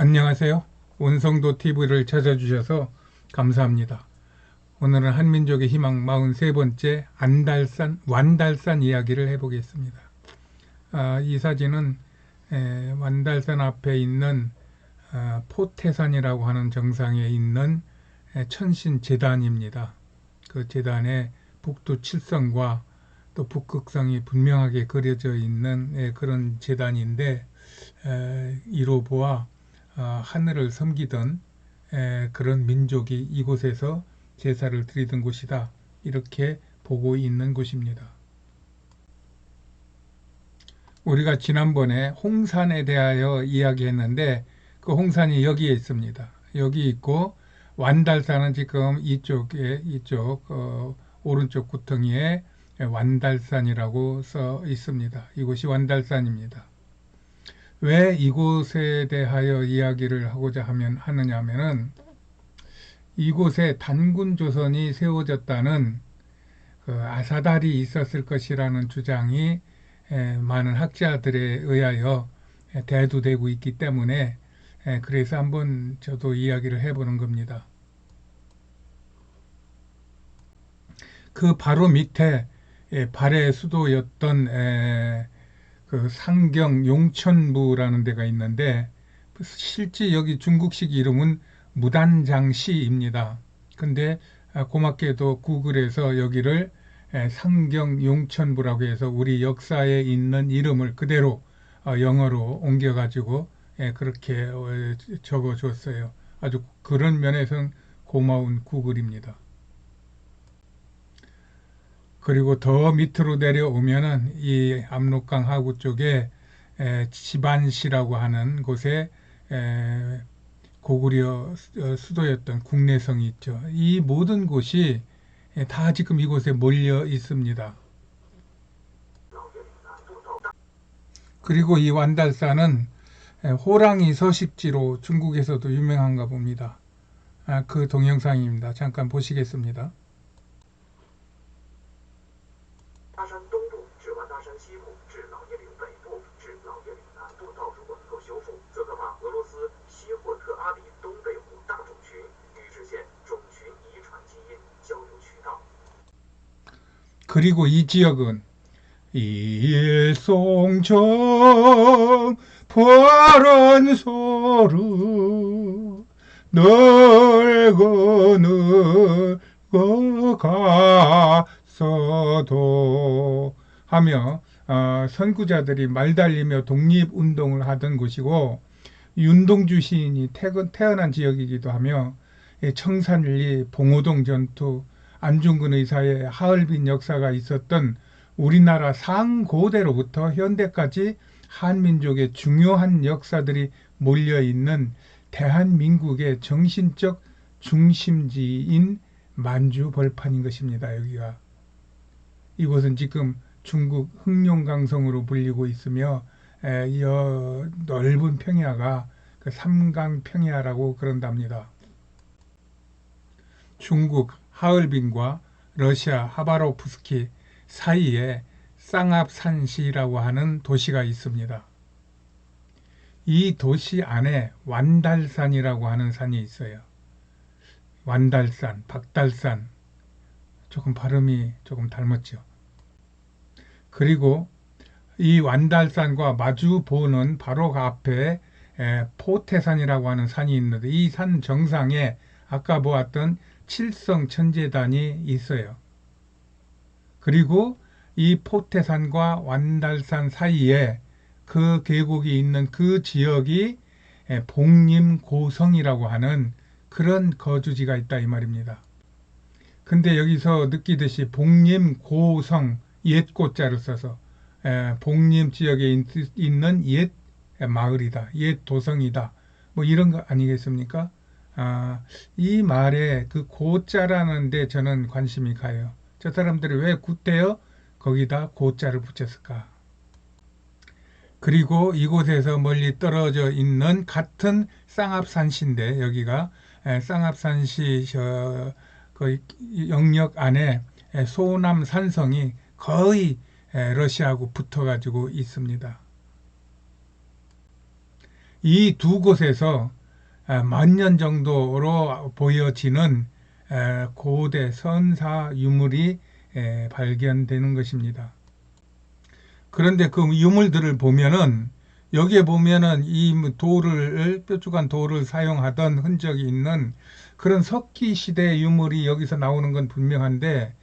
안녕하세요. 원성도 TV를 찾아주셔서 감사합니다. 오늘은 한민족의 희망 43번째 완달산 이야기를 해보겠습니다. 이 사진은 완달산 앞에 있는 포태산이라고 하는 정상에 있는 천신제단입니다. 그 제단에 북두 칠성과 또 북극성이 분명하게 그려져 있는 그런 제단인데, 이로 보아 하늘을 섬기던 그런 민족이 이곳에서 제사를 드리던 곳이다, 이렇게 보고 있는 곳입니다. 우리가 지난번에 홍산에 대하여 이야기했는데, 그 홍산이 여기에 있습니다. 여기 있고, 완달산은 지금 이쪽 오른쪽 구덩이에 완달산이라고 써 있습니다. 이곳이 완달산입니다. 왜 이곳에 대하여 이야기를 하고자 하느냐 하면은, 이곳에 단군 조선이 세워졌다는 그 아사달이 있었을 것이라는 주장이 많은 학자들에 의하여 대두되고 있기 때문에, 그래서 한번 저도 이야기를 해보는 겁니다. 그 바로 밑에 발해 수도였던 그 상경 용천부라는 데가 있는데, 실제 여기 중국식 이름은 무단장시입니다. 근데 고맙게도 구글에서 여기를 상경 용천부라고 해서 우리 역사에 있는 이름을 그대로 영어로 옮겨가지고 그렇게 적어줬어요. 아주 그런 면에서는 고마운 구글입니다. 그리고 더 밑으로 내려오면은 이 압록강 하구 쪽에 지반시라고 하는 곳에 고구려 수도였던 국내성이 있죠. 이 모든 곳이 다 지금 이곳에 몰려 있습니다. 그리고 이 완달산은 호랑이 서식지로 중국에서도 유명한가 봅니다. 그 동영상입니다. 잠깐 보시겠습니다. 大山东部至完达山西部至老叶岭北部至老叶岭南部道路不能够修复，则可把俄罗斯西霍特阿里东北部大种群与实现种群遗传基因交流渠道。 그리고 이 지역은 일송청 파란 소르 널고 늙어 갔어도 하며 선구자들이 말 달리며 독립운동을 하던 곳이고, 윤동주 시인이 태어난 지역이기도 하며, 청산리, 봉오동 전투, 안중근 의사의 하얼빈 역사가 있었던 우리나라 상고대로부터 현대까지 한민족의 중요한 역사들이 몰려있는 대한민국의 정신적 중심지인 만주벌판인 것입니다. 여기가. 이곳은 지금 중국 흑룡강성으로 불리고 있으며, 이 넓은 평야가 그 삼강평야라고 그런답니다. 중국 하얼빈과 러시아 하바로프스키 사이에 쌍압산시라고 하는 도시가 있습니다. 이 도시 안에 완달산이라고 하는 산이 있어요. 완달산, 박달산, 조금 발음이 조금 닮았죠. 그리고 이 완달산과 마주 보는 바로 그 앞에 포태산이라고 하는 산이 있는데, 이 산 정상에 아까 보았던 칠성천제단이 있어요. 그리고 이 포태산과 완달산 사이에 그 계곡이 있는 그 지역이 복림고성이라고 하는 그런 거주지가 있다, 이 말입니다. 근데 여기서 느끼듯이 복림고성, 옛고자를 써서 복림 지역에 있는 옛 마을이다, 옛 도성이다, 뭐 이런 거 아니겠습니까? 이 말에 그 고자라는 데 저는 관심이 가요. 저 사람들이 왜 굳대어 거기다 고자를 붙였을까? 그리고 이곳에서 멀리 떨어져 있는 같은 쌍압산시인데, 여기가 쌍압산시 그 영역 안에 소남산성이 거의 러시아하고 붙어가지고 있습니다. 이 두 곳에서 만년 정도로 보여지는 고대 선사 유물이 발견되는 것입니다. 그런데 그 유물들을 보면은 여기에 보면은 이 돌을 뾰족한 돌을 사용하던 흔적이 있는 그런 석기 시대 유물이 여기서 나오는 건 분명한데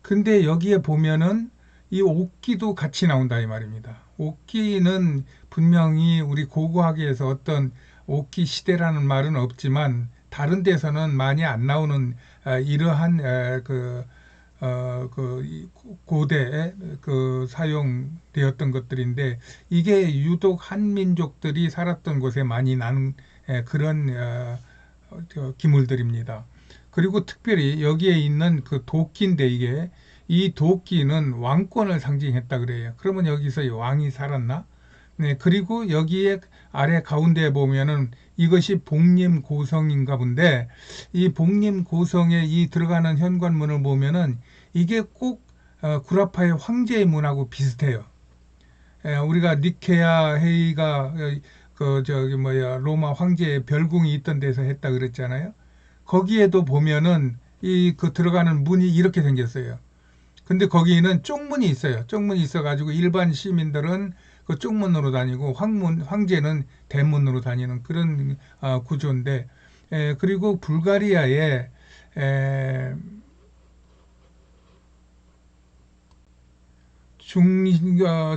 근데 여기에 보면은 이 옥기도 같이 나온다 이 말입니다. 옥기는 분명히 우리 고고학에서 어떤 옥기 시대라는 말은 없지만 다른 데서는 많이 안 나오는 이러한 고대에 사용되었던 것들인데 이게 유독 한민족들이 살았던 곳에 많이 나는 그런 기물들입니다. 그리고 특별히 여기에 있는 그 도끼인데 이게 이 도끼는 왕권을 상징했다 그래요. 그러면 여기서 이 왕이 살았나? 네, 그리고 여기에 아래 가운데에 보면은 이것이 복림고성인가 본데 이 복림고성에 이 들어가는 현관문을 보면은 이게 꼭 구라파의 황제의 문하고 비슷해요. 우리가 니케아 회의가 로마 황제의 별궁이 있던 데서 했다 그랬잖아요. 거기에도 보면은 이 들어가는 문이 이렇게 생겼어요. 근데 거기는 쪽문이 있어요. 쪽문이 있어가지고 일반 시민들은 그 쪽문으로 다니고 황제는 대문으로 다니는 그런 구조인데, 그리고 불가리아의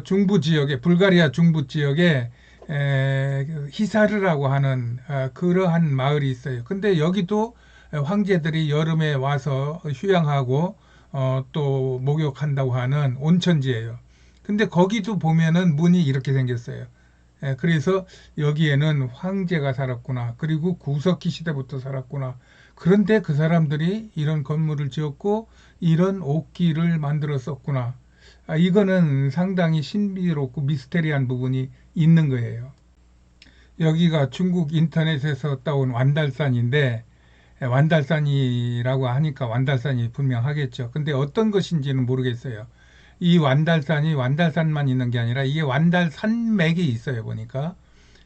중부 지역에 불가리아 중부 지역에 히사르라고 하는 그러한 마을이 있어요. 근데 여기도 황제들이 여름에 와서 휴양하고 또 목욕한다고 하는 온천지예요. 근데 거기도 보면은 문이 이렇게 생겼어요. 그래서 여기에는 황제가 살았구나. 그리고 구석기 시대부터 살았구나. 그런데 그 사람들이 이런 건물을 지었고 이런 옥기를 만들었었구나. 이거는 상당히 신비롭고 미스테리한 부분이 있는 거예요. 여기가 중국 인터넷에서 따온 완달산인데 완달산이라고 하니까 완달산이 분명하겠죠. 근데 어떤 것인지는 모르겠어요. 이 완달산이 완달산만 있는 게 아니라 이게 완달산맥이 있어요, 보니까.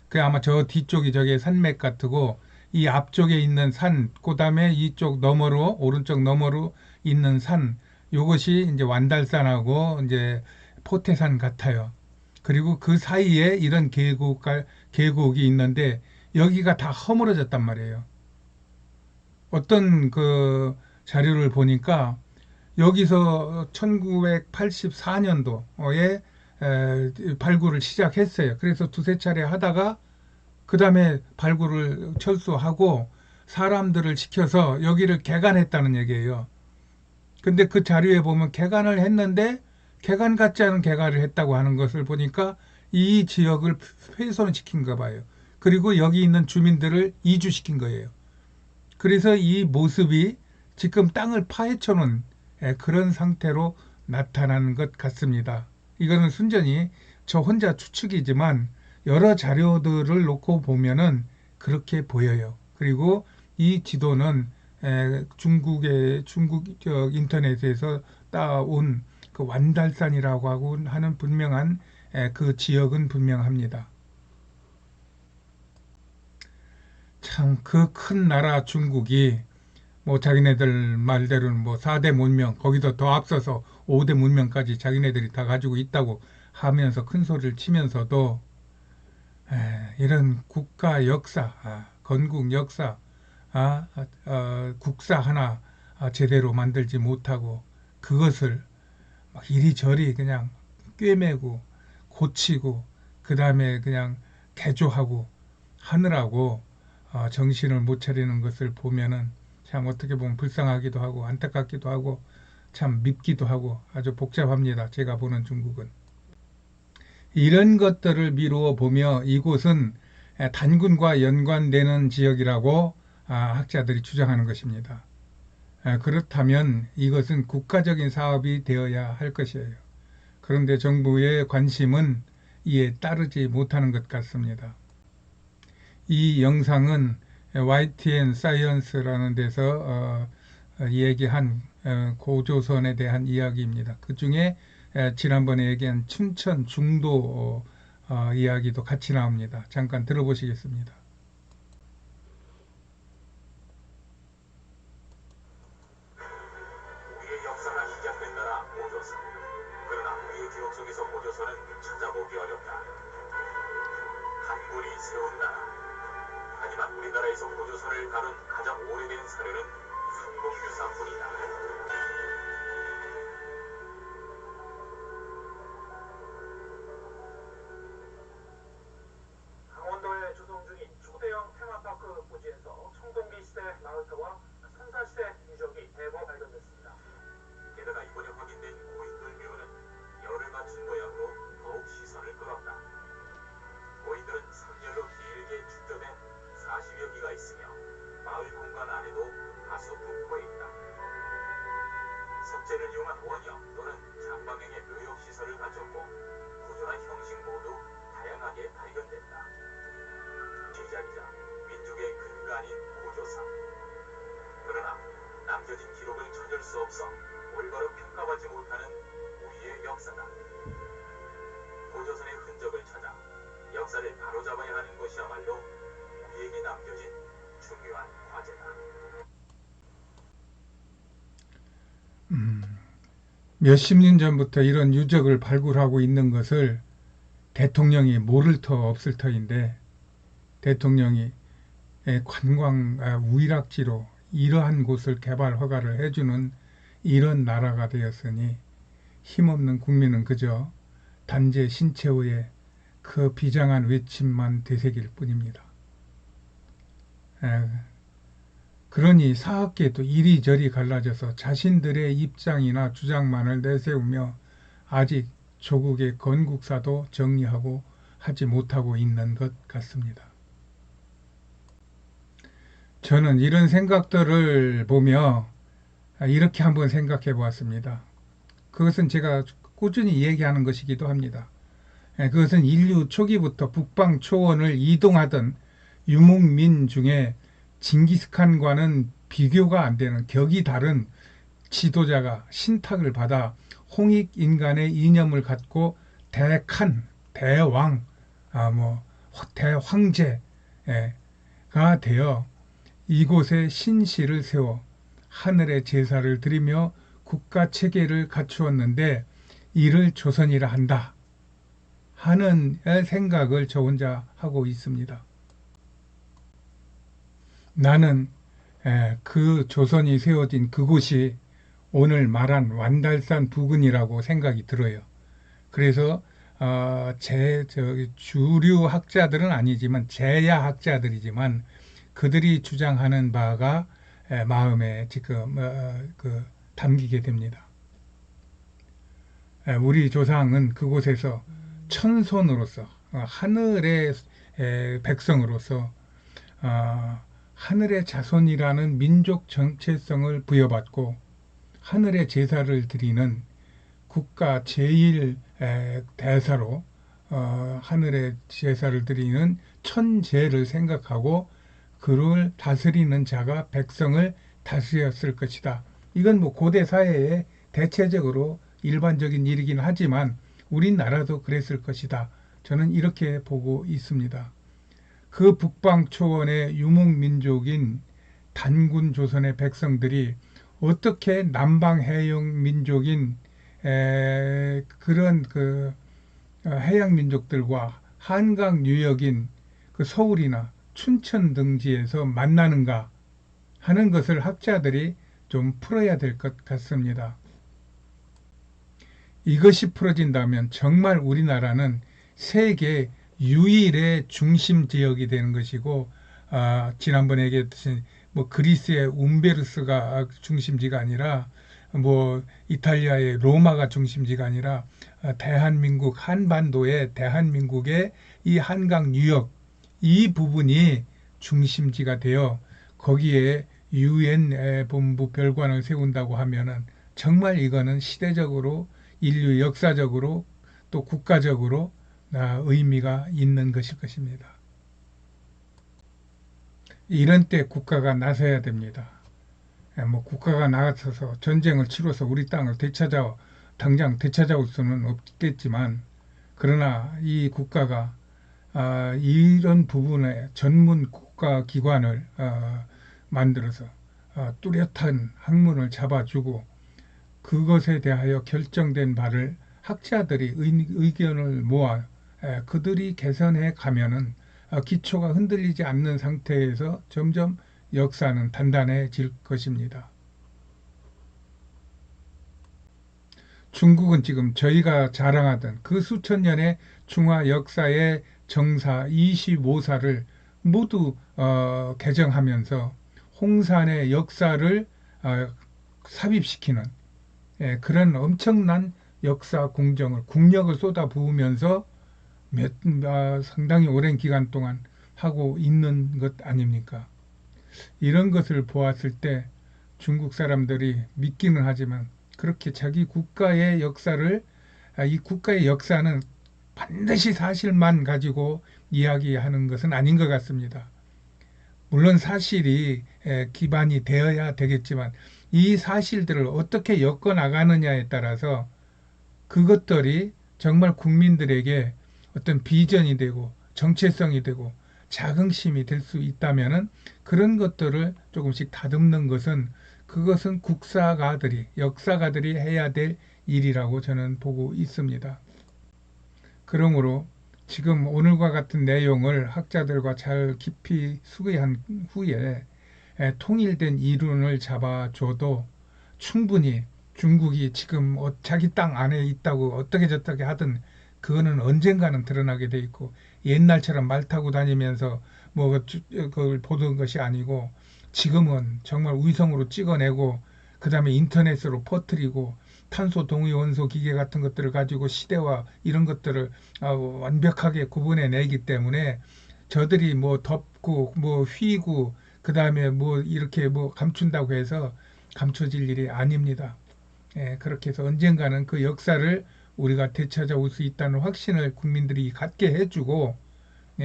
그 아마 저 뒤쪽이 저게 산맥 같고 이 앞쪽에 있는 산, 그다음에 이쪽 너머로 오른쪽 너머로 있는 산, 요것이 이제 완달산하고 이제 포태산 같아요. 그리고 그 사이에 이런 계곡이 있는데 여기가 다 허물어졌단 말이에요. 어떤 그 자료를 보니까 여기서 1984년도에 발굴을 시작했어요. 그래서 두세 차례 하다가 그 다음에 발굴을 철수하고 사람들을 시켜서 여기를 개간했다는 얘기예요. 근데 그 자료에 보면 개간을 했는데 개간 같지 않은 개간을 했다고 하는 것을 보니까 이 지역을 훼손시킨가 봐요. 그리고 여기 있는 주민들을 이주시킨 거예요. 그래서 이 모습이 지금 땅을 파헤쳐 놓은 그런 상태로 나타나는 것 같습니다. 이거는 순전히 저 혼자 추측이지만 여러 자료들을 놓고 보면은 그렇게 보여요. 그리고 이 지도는 중국 인터넷에서 따온 그 완달산이라고 하고 하는 분명한 그 지역은 분명합니다. 참 그 큰 나라 중국이 뭐 자기네들 말대로는 뭐 4대 문명 거기서 더 앞서서 5대 문명까지 자기네들이 다 가지고 있다고 하면서 큰 소리를 치면서도 이런 국가 역사, 건국 역사, 국사 하나 제대로 만들지 못하고 그것을 막 이리저리 그냥 꿰매고 고치고 그 다음에 그냥 개조하고 하느라고 정신을 못 차리는 것을 보면은 참 어떻게 보면 불쌍하기도 하고 안타깝기도 하고 참 밉기도 하고 아주 복잡합니다. 제가 보는 중국은. 이런 것들을 미루어 보며 이곳은 단군과 연관되는 지역이라고 학자들이 주장하는 것입니다. 그렇다면 이것은 국가적인 사업이 되어야 할 것이에요. 그런데 정부의 관심은 이에 따르지 못하는 것 같습니다. 이 영상은 YTN 사이언스라는 데서 얘기한 고조선에 대한 이야기입니다. 그 중에 지난번에 얘기한 춘천 중도 이야기도 같이 나옵니다. 잠깐 들어보시겠습니다. 우리의 역사가 시작된 나라 고조선. 그러나 우리의 기억 속에서 고조선은 찾아보기 어렵다. 한군이 세운 나라. 하지만 우리나라에서 고조선을 다룬 가장 오래된 사료는 삼국유사뿐이다. 강원도에 조성 중인 초대형 테마파크 부지에서 청동기 시대 마을터와 선사시대 유적이 대거 발견됐습니다. 게다가 이번에 확인된 고인돌 묘는 열을 갖춘 모양으로 더욱 시선을 끌었다. 고인돌은 3열로 길게 축조된 40여 기가 있으며 마을 공간 안에도 다소 분포해 있다. 석재를 이용한 원형 또는 장방형의 묘역 시설을 갖췄고 구조나 형식 모두 다양하게 발견됐다. 시작이자 민족의 근간인 고조선. 그러나 남겨진 기록을 찾을 수 없어 올바로 평가받지 못하는 우리의 역사다. 고조선의 흔적을 찾아 역사를 바로잡아야 하는 것이야말로 우리에게 남겨진 중요한 과제다. 몇십 년 전부터 이런 유적을 발굴하고 있는 것을 대통령이 모를 터 없을 터인데 대통령이 관광 우일학지로 이러한 곳을 개발 허가를 해주는 이런 나라가 되었으니 힘없는 국민은 그저 단재 신채호의 그 비장한 외침만 되새길 뿐입니다. 그러니 사학계도 이리저리 갈라져서 자신들의 입장이나 주장만을 내세우며 아직 조국의 건국사도 정리하고 하지 못하고 있는 것 같습니다. 저는 이런 생각들을 보며 이렇게 한번 생각해 보았습니다. 그것은 제가 꾸준히 얘기하는 것이기도 합니다. 그것은 인류 초기부터 북방 초원을 이동하던 유목민 중에 징기스칸과는 비교가 안 되는 격이 다른 지도자가 신탁을 받아 홍익인간의 이념을 갖고 대칸, 대왕, 대황제가 되어 이곳에 신실을 세워 하늘의 제사를 드리며 국가 체계를 갖추었는데 이를 조선이라 한다 하는 생각을 저 혼자 하고 있습니다. 나는 그 조선이 세워진 그곳이 오늘 말한 완달산 부근이라고 생각이 들어요. 그래서 주류 학자들은 아니지만 제야 학자들이지만 그들이 주장하는 바가 마음에 지금 담기게 됩니다. 우리 조상은 그곳에서 천손으로서 하늘의 백성으로서 하늘의 자손이라는 민족 정체성을 부여받고 하늘의 제사를 드리는 국가 제1 대사로 하늘의 제사를 드리는 천제를 생각하고 그를 다스리는 자가 백성을 다스렸을 것이다. 이건 고대 사회의 대체적으로 일반적인 일이긴 하지만 우리나라도 그랬을 것이다. 저는 이렇게 보고 있습니다. 그 북방 초원의 유목민족인 단군 조선의 백성들이 어떻게 남방 해영 민족인 그런 해양 민족들과 한강 유역인 서울이나 춘천 등지에서 만나는가 하는 것을 학자들이 좀 풀어야 될 것 같습니다. 이것이 풀어진다면 정말 우리나라는 세계 유일의 중심 지역이 되는 것이고 지난번에 얘기했듯이 그리스의 움베르스가 중심지가 아니라 이탈리아의 로마가 중심지가 아니라 대한민국 한반도의 대한민국의 이 한강 유역 이 부분이 중심지가 되어 거기에 UN 본부 별관을 세운다고 하면은 정말 이거는 시대적으로 인류 역사적으로 또 국가적으로 의미가 있는 것일 것입니다. 이런 때 국가가 나서야 됩니다. 국가가 나서서 전쟁을 치러서 우리 땅을 당장 되찾아올 수는 없겠지만 그러나 이 국가가 이런 부분에 전문 국가 기관을 만들어서 뚜렷한 학문을 잡아주고 그것에 대하여 결정된 바를 학자들이 의견을 모아 그들이 개선해 가면은 기초가 흔들리지 않는 상태에서 점점 역사는 단단해질 것입니다. 중국은 지금 저희가 자랑하던 그 수천 년의 중화 역사의 정사 25사를 모두 개정하면서 홍산의 역사를 삽입시키는 그런 엄청난 역사 공정을 국력을 쏟아부으면서 상당히 오랜 기간 동안 하고 있는 것 아닙니까? 이런 것을 보았을 때 중국 사람들이 믿기는 하지만 그렇게 자기 국가의 역사를 이 국가의 역사는 반드시 사실만 가지고 이야기하는 것은 아닌 것 같습니다. 물론 사실이 기반이 되어야 되겠지만 이 사실들을 어떻게 엮어 나가느냐에 따라서 그것들이 정말 국민들에게 어떤 비전이 되고 정체성이 되고 자긍심이 될 수 있다면은 그런 것들을 조금씩 다듬는 것은 그것은 국사가들이 역사가들이 해야 될 일이라고 저는 보고 있습니다. 그러므로 지금 오늘과 같은 내용을 학자들과 잘 깊이 수기한 후에 통일된 이론을 잡아줘도 충분히 중국이 지금 자기 땅 안에 있다고 어떻게 저떻게 하든 그거는 언젠가는 드러나게 돼 있고 옛날처럼 말 타고 다니면서 뭐 그걸 보던 것이 아니고 지금은 정말 위성으로 찍어내고 그다음에 인터넷으로 퍼뜨리고 탄소 동위원소 기계 같은 것들을 가지고 시대와 이런 것들을 완벽하게 구분해 내기 때문에 저들이 뭐 덮고 뭐 휘고 그다음에 뭐 이렇게 뭐 감춘다고 해서 감춰질 일이 아닙니다. 그렇게 해서 언젠가는 그 역사를 우리가 되찾아올 수 있다는 확신을 국민들이 갖게 해주고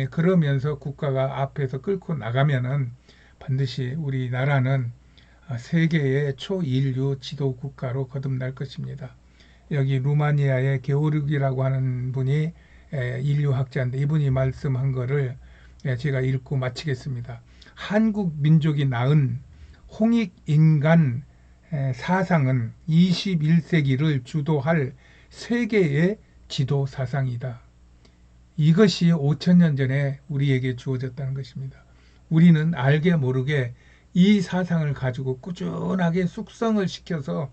그러면서 국가가 앞에서 끌고 나가면은 반드시 우리나라는 세계의 초인류 지도 국가로 거듭날 것입니다. 여기 루마니아의 게오르기라고 하는 분이 인류학자인데 이분이 말씀한 거를 제가 읽고 마치겠습니다. 한국 민족이 낳은 홍익인간 사상은 21세기를 주도할 세계의 지도 사상이다. 이것이 5천년 전에 우리에게 주어졌다는 것입니다. 우리는 알게 모르게 이 사상을 가지고 꾸준하게 숙성을 시켜서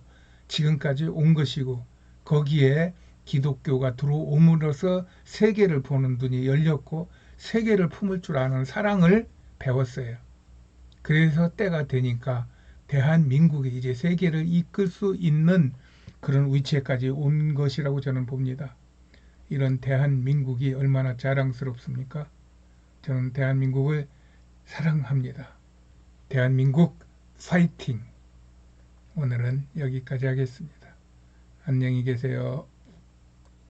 지금까지 온 것이고 거기에 기독교가 들어옴으로써 세계를 보는 눈이 열렸고 세계를 품을 줄 아는 사랑을 배웠어요. 그래서 때가 되니까 대한민국이 이제 세계를 이끌 수 있는 그런 위치에까지 온 것이라고 저는 봅니다. 이런 대한민국이 얼마나 자랑스럽습니까? 저는 대한민국을 사랑합니다. 대한민국 파이팅! 오늘은 여기까지 하겠습니다. 안녕히 계세요.